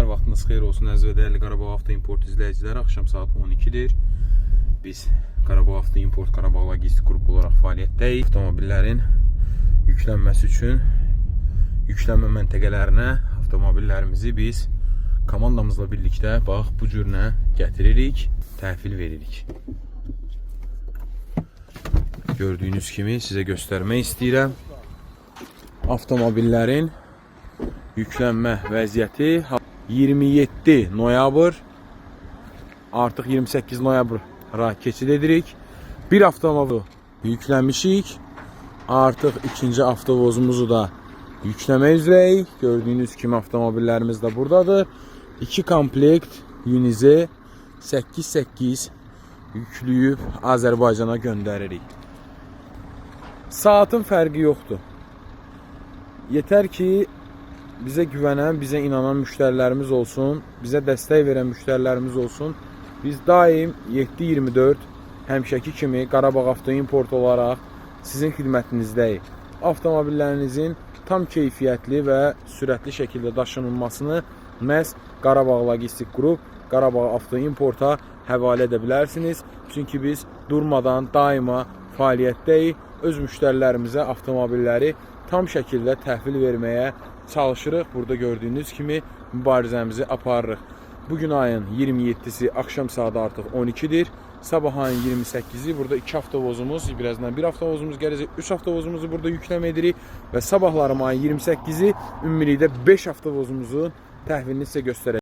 günler, vaxtınız xeyir olsun əziz və dəyərli Qarabağ Avto Import izləyiciləri. Axşam saat 12-dir. Biz Qarabağ Avto Import, Qarabağ Logistik qrupu olaraq fəaliyyətdəyik. Avtomobillərin yüklənməsi üçün yüklənmə məntəqələrinə avtomobillərimizi biz komandamızla birlikdə bax bu cürünə gətiririk, təhvil veririk. Gördüyünüz kimi sizə göstərmək istəyirəm. Avtomobillərin yüklənmə vəziyyəti 27 noyabr, artıq 28 noyabra keçid edirik. Bir avtomobil yüklənmişik, artıq ikinci avtovozumuzu da yükləmək üzrəyik. Gördüyünüz kimi avtomobillərimiz də buradadır. 2 komplekt Unize 8-8 yüklüyüb Azərbaycana göndəririk. Saatın fərqi yoxdur. Yetər ki bizə güvənən, bizə inanan müştərilərimiz olsun, bizə dəstək verən müştərilərimiz olsun. Biz daim 7/24 həmişəki kimi Qarabağ Avto Import olaraq sizin xidmətinizdəyik. Avtomobillərinizin tam keyfiyyətli və sürətli şəkildə daşınılmasını məhz Qarabağ Logistik Qrup, Qarabağ Avto Import'a həvalə edə bilərsiniz. Çünki biz durmadan daima fəaliyyətdəyik. Öz müştərilərimizə avtomobilləri tam şəkildə təhvil verməyə çalışırıq. Burada gördüyünüz kimi mübarizəmizi aparırıq. Bugün ayın 27-si axşam saat artıq 12-dir. Sabah ayın 28-i burada 2 avtovozumuz, birazdan 1 avtovozumuz gələcək. 3 avtovozumuzu burada yükləm edirik və sabahlarım ayın 28-i ümumilikdə 5 avtovozumuzun təhvilini sizə göstərəcək.